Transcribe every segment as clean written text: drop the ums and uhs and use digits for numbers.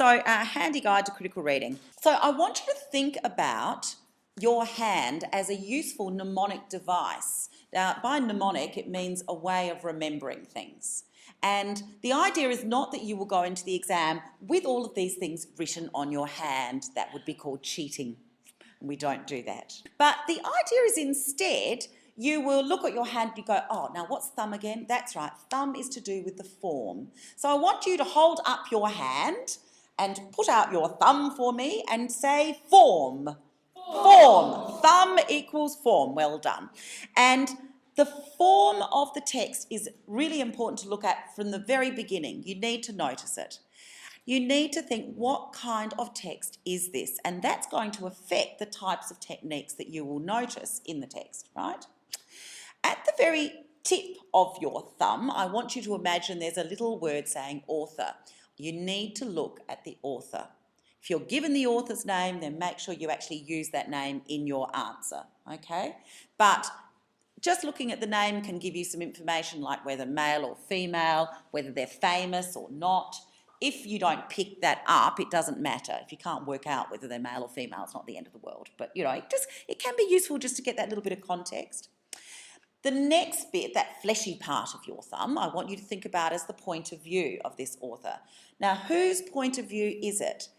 So a handy guide to critical reading. So I want you to think about your hand as a useful mnemonic device. Now, by mnemonic, it means a way of remembering things. And the idea is not that you will go into the exam with all of these things written on your hand. That would be called cheating. We don't do that. But the idea is instead, you will look at your hand and you go, oh, now what's thumb again? That's right, thumb is to do with the form. So I want you to hold up your hand and put out your thumb for me and say form. Form. Thumb equals form. Well done. And the form of the text is really important to look at from the very beginning. You need to notice it. You need to think, what kind of text is this? And that's going to affect the types of techniques that you will notice in the text, right? At the very tip of your thumb, I want you to imagine there's a little word saying author. You need to look at the author. If you're given the author's name, then make sure you actually use that name in your answer, okay? But just looking at the name can give you some information like whether male or female, whether they're famous or not. If you don't pick that up, it doesn't matter. If you can't work out whether they're male or female, it's not the end of the world. But, you know, it can be useful just to get that little bit of context. The next bit, that fleshy part of your thumb, I want you to think about as the point of view of this author. Now, whose point of view is it?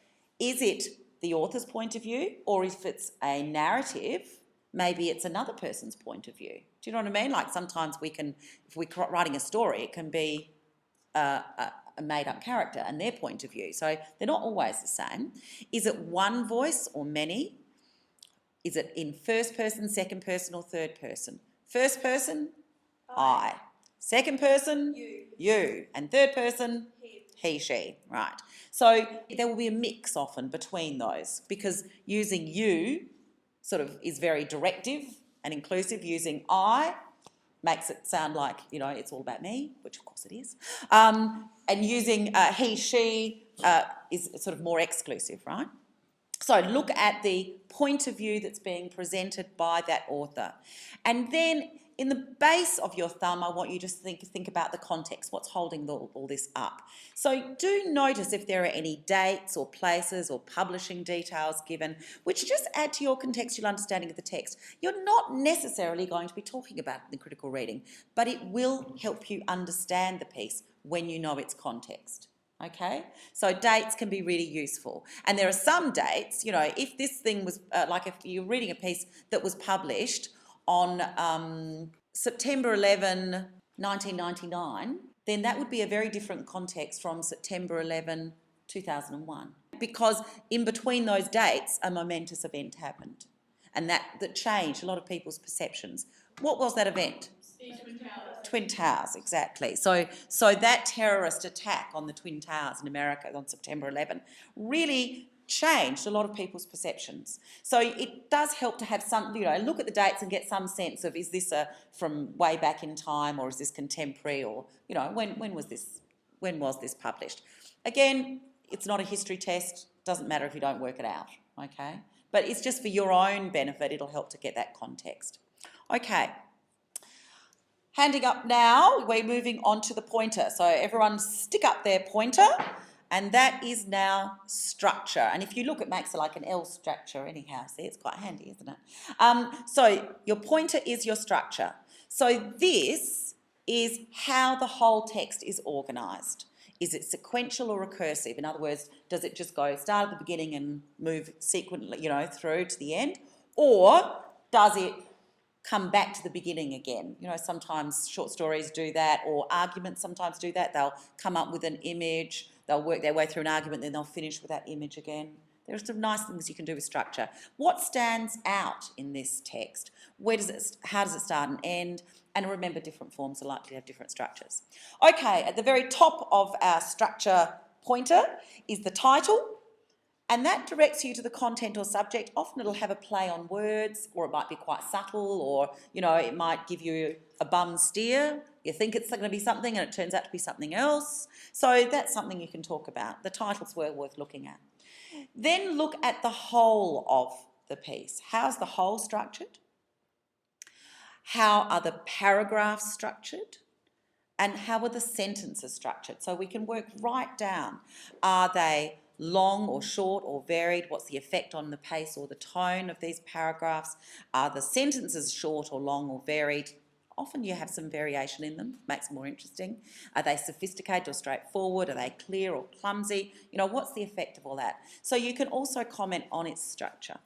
Is it the author's point of view, or if it's a narrative, maybe it's another person's point of view? Do you know what I mean? Like sometimes we can, if we're writing a story, it can be a made-up character and their point of view. So they're not always the same. Is it one voice or many? Is it in first person, second person, or third person? First person, I. Second person, you. And third person, he, she. Right. So there will be a mix often between those because using you sort of is very directive and inclusive. Using I makes it sound like, you know, it's all about me, which of course it is. And using he, she is sort of more exclusive, right? So look at the point of view that's being presented by that author. And then in the base of your thumb, I want you to think about the context, what's holding all this up. So do notice if there are any dates or places or publishing details given, which just add to your contextual understanding of the text. You're not necessarily going to be talking about it in critical reading, but it will help you understand the piece when you know its context. Okay, so dates can be really useful. And there are some dates, you know, if this thing was, like if you're reading a piece that was published on September 11, 1999, then that would be a very different context from September 11, 2001. Because in between those dates, a momentous event happened. And that changed a lot of people's perceptions. What was that event? Twin Towers. Twin Towers, exactly. So that terrorist attack on the Twin Towers in America on September 11 really changed a lot of people's perceptions. So it does help to have some, you know, look at the dates and get some sense of, is this from way back in time, or is this contemporary, or, you know, when was this published? Again, it's not a history test, doesn't matter if you don't work it out, okay? But it's just for your own benefit, it'll help to get that context. Okay. Handing up now, we're moving on to the pointer. So everyone stick up their pointer, and that is now structure. And if you look, it makes it like an L structure anyhow. See, it's quite handy, isn't it? So your pointer is your structure. So this is how the whole text is organised. Is it sequential or recursive? In other words, does it just go start at the beginning and move sequentially, you know, through to the end? Or does it come back to the beginning again? You know, sometimes short stories do that, or arguments sometimes do that. They'll come up with an image, they'll work their way through an argument, then they'll finish with that image again. There are some nice things you can do with structure. What stands out in this text? How does it start and end? And remember, different forms are likely to have different structures. Okay, at the very top of our structure pointer is the title. And that directs you to the content or subject. Often it'll have a play on words, or it might be quite subtle, or, you know, it might give you a bum steer. You think it's going to be something and it turns out to be something else. So that's something you can talk about. The titles were worth looking at. Then look at the whole of the piece. How's the whole structured? How are the paragraphs structured? And how are the sentences structured? So we can work right down. Are they long or short or varied? What's the effect on the pace or the tone of these paragraphs? Are the sentences short or long or varied? Often you have some variation in them, makes it more interesting. Are they sophisticated or straightforward? Are they clear or clumsy? You know, what's the effect of all that? So you can also comment on its structure.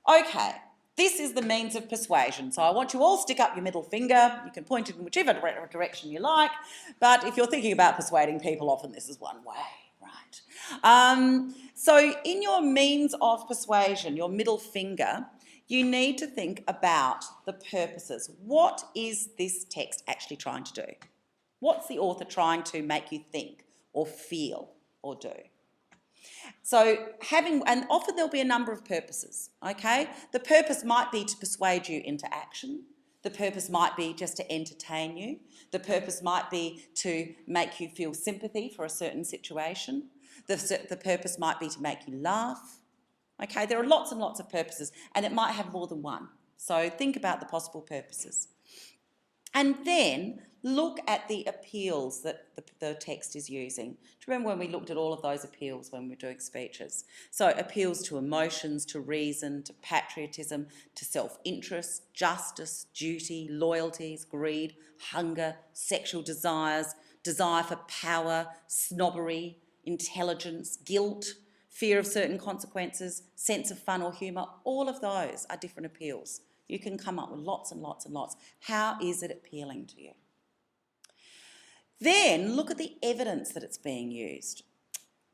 Okay, this is the means of persuasion. So I want you all to stick up your middle finger. You can point it in whichever direction you like, but if you're thinking about persuading people, often this is one way, right? So in your means of persuasion, your middle finger, you need to think about the purposes. What is this text actually trying to do? What's the author trying to make you think or feel or do? So and often there'll be a number of purposes, okay? The purpose might be to persuade you into action. The purpose might be just to entertain you. The purpose might be to make you feel sympathy for a certain situation. The purpose might be to make you laugh. Okay, there are lots and lots of purposes, and it might have more than one. So think about the possible purposes. And then look at the appeals that the text is using. Do you remember when we looked at all of those appeals when we were doing speeches? So appeals to emotions, to reason, to patriotism, to self-interest, justice, duty, loyalties, greed, hunger, sexual desires, desire for power, snobbery, intelligence, guilt, fear of certain consequences, sense of fun or humour. All of those are different appeals. You can come up with lots and lots and lots. How is it appealing to you? Then look at the evidence that it's being used.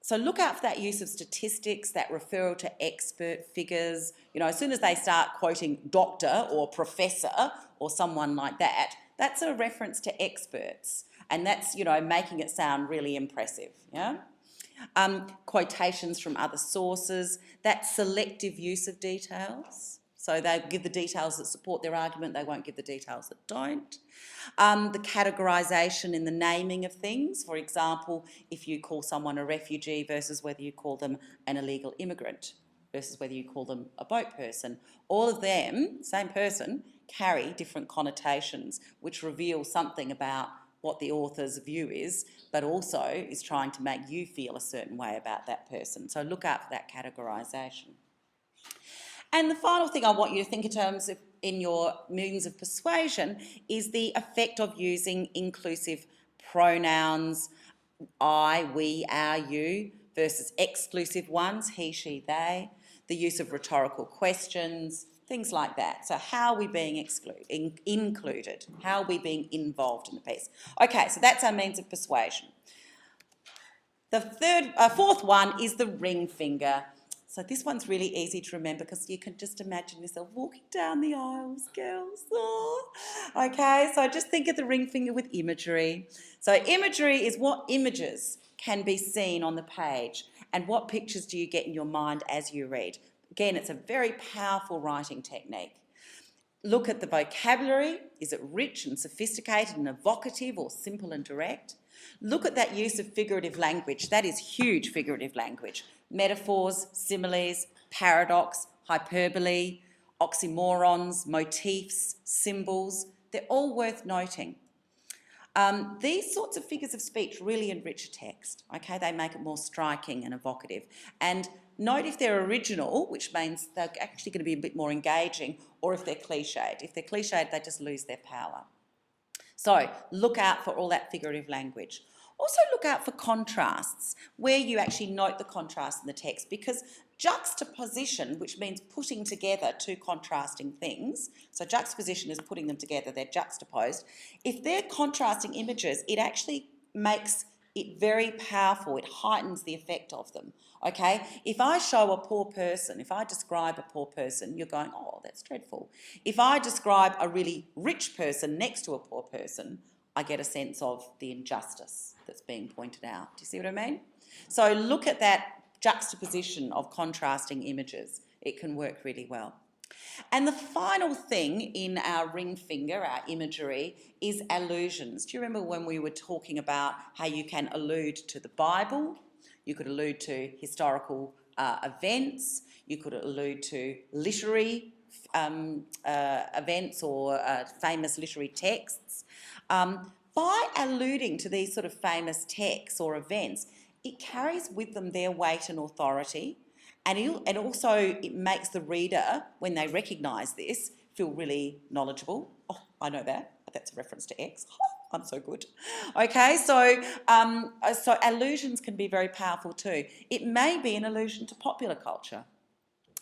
So look out for that use of statistics, that referral to expert figures. You know, as soon as they start quoting doctor or professor or someone like that, that's a reference to experts. And that's, you know, making it sound really impressive, yeah? Quotations from other sources, that selective use of details. So they give the details that support their argument, they won't give the details that don't. The categorisation in the naming of things. For example, if you call someone a refugee versus whether you call them an illegal immigrant versus whether you call them a boat person. All of them, same person, carry different connotations which reveal something about what the author's view is, but also is trying to make you feel a certain way about that person. So look out for that categorisation. And the final thing I want you to think in terms of in your means of persuasion is the effect of using inclusive pronouns, I, we, our, you, versus exclusive ones, he, she, they, the use of rhetorical questions, things like that. So how are we being included? How are we being involved in the piece? Okay, so that's our means of persuasion. The fourth one is the ring finger. So this one's really easy to remember because you can just imagine yourself walking down the aisles, girls. Oh. Okay, so just think of the ring finger with imagery. So imagery is what images can be seen on the page and what pictures do you get in your mind as you read. Again, it's a very powerful writing technique. Look at the vocabulary. Is it rich and sophisticated and evocative or simple and direct? Look at that use of figurative language. That is huge figurative language. Metaphors, similes, paradox, hyperbole, oxymorons, motifs, symbols, they're all worth noting. These sorts of figures of speech really enrich a text, okay? They make it more striking and evocative. And note if they're original, which means they're actually going to be a bit more engaging, or if they're cliched. If they're cliched, they just lose their power. So look out for all that figurative language. Also look out for contrasts, where you actually note the contrast in the text, because juxtaposition, which means putting together two contrasting things, so juxtaposition is putting them together, they're juxtaposed. If they're contrasting images, it actually makes it very powerful, it heightens the effect of them, okay? If I show a poor person, if I describe a poor person, you're going, oh, that's dreadful. If I describe a really rich person next to a poor person, I get a sense of the injustice that's being pointed out. Do you see what I mean? So look at that juxtaposition of contrasting images. It can work really well. And the final thing in our ring finger, our imagery, is allusions. Do you remember when we were talking about how you can allude to the Bible? You could allude to historical events. You could allude to literary events or famous literary texts. By alluding to these sort of famous texts or events, it carries with them their weight and authority, and it makes the reader, when they recognise this, feel really knowledgeable. Oh, I know that. That's a reference to X. I'm so good. Okay, so allusions can be very powerful too. It may be an allusion to popular culture.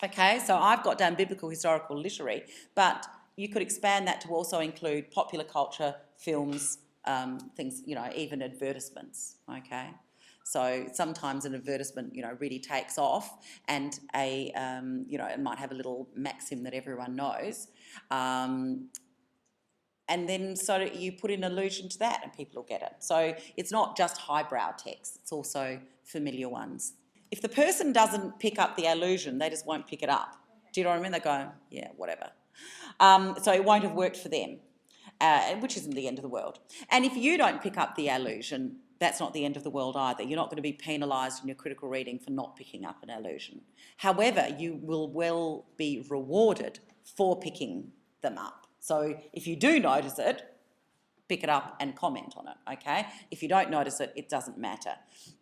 Okay, so I've got down biblical, historical, literary, but you could expand that to also include popular culture, films, things, even advertisements. Okay, so sometimes an advertisement, really takes off, and it might have a little maxim that everyone knows. And then so you put in allusion to that and people will get it. So it's not just highbrow text, it's also familiar ones. If the person doesn't pick up the allusion, they just won't pick it up. Do you know what I mean? They go, yeah, whatever. So it won't have worked for them, which isn't the end of the world. And if you don't pick up the allusion, that's not the end of the world either. You're not going to be penalised in your critical reading for not picking up an allusion. However, you will well be rewarded for picking them up. So if you do notice it, pick it up and comment on it, okay? If you don't notice it, it doesn't matter.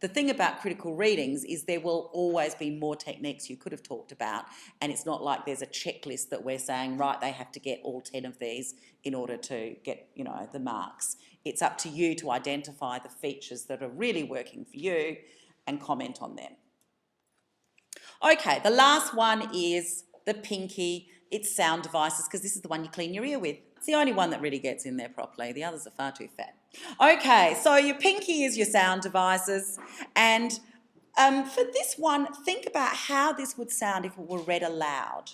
The thing about critical readings is there will always be more techniques you could have talked about, and it's not like there's a checklist that we're saying, right, they have to get all 10 of these in order to get, the marks. It's up to you to identify the features that are really working for you and comment on them. Okay, the last one is the pinky. It's sound devices, because this is the one you clean your ear with. It's the only one that really gets in there properly. The others are far too fat. Okay, so your pinky is your sound devices. And for this one, think about how this would sound if it were read aloud.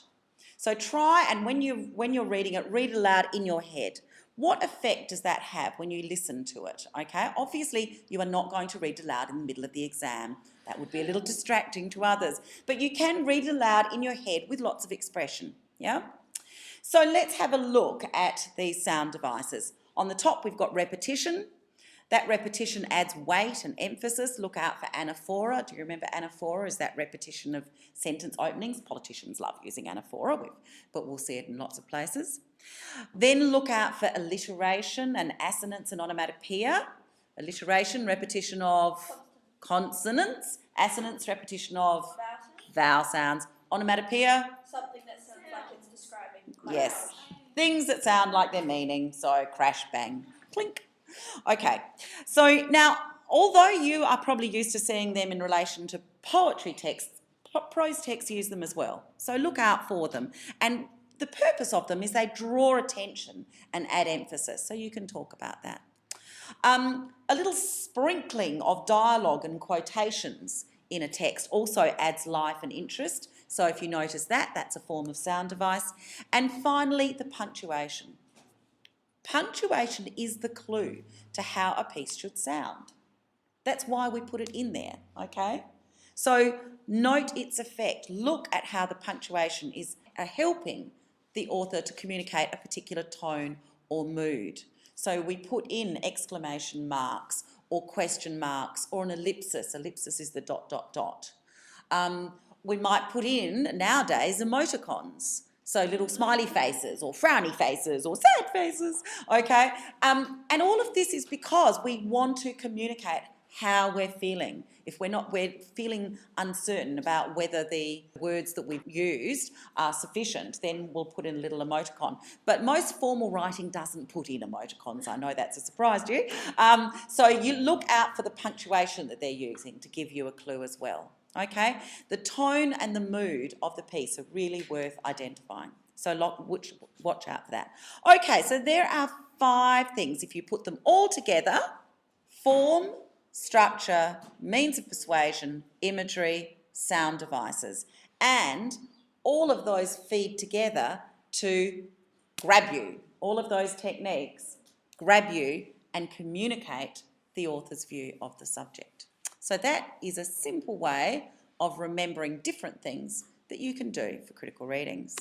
So try, and when you're reading it, read it aloud in your head. What effect does that have when you listen to it? Okay, obviously you are not going to read aloud in the middle of the exam. That would be a little distracting to others. But you can read aloud in your head with lots of expression. Yeah? So let's have a look at these sound devices. On the top we've got repetition. That repetition adds weight and emphasis. Look out for anaphora. Do you remember anaphora? Is that repetition of sentence openings? Politicians love using anaphora, but we'll see it in lots of places. Then look out for alliteration and assonance and onomatopoeia. Alliteration, repetition of consonants. Assonance, repetition of vowel sounds. Onomatopoeia. Something that sounds like it's describing. Yes. Things that sound like their meaning. So crash, bang, clink. Okay. So now, although you are probably used to seeing them in relation to poetry texts, prose texts use them as well. So look out for them. And the purpose of them is they draw attention and add emphasis. So you can talk about that. A little sprinkling of dialogue and quotations in a text also adds life and interest. So if you notice that, that's a form of sound device. And finally, the punctuation. Punctuation is the clue to how a piece should sound. That's why we put it in there, okay? So note its effect. Look at how the punctuation is helping the author to communicate a particular tone or mood. So we put in exclamation marks or question marks or an ellipsis. Ellipsis is the ... We might put in, nowadays, emoticons. So little smiley faces or frowny faces or sad faces, okay? And all of this is because we want to communicate how we're feeling. If we're feeling uncertain about whether the words that we've used are sufficient, then we'll put in a little emoticon. But most formal writing doesn't put in emoticons. I know that's a surprise to you. So you look out for the punctuation that they're using to give you a clue as well. Okay, the tone and the mood of the piece are really worth identifying. So watch out for that. Okay, so there are 5 things. If you put them all together, form, structure, means of persuasion, imagery, sound devices, and all of those feed together to grab you. All of those techniques grab you and communicate the author's view of the subject. So that is a simple way of remembering different things that you can do for critical readings.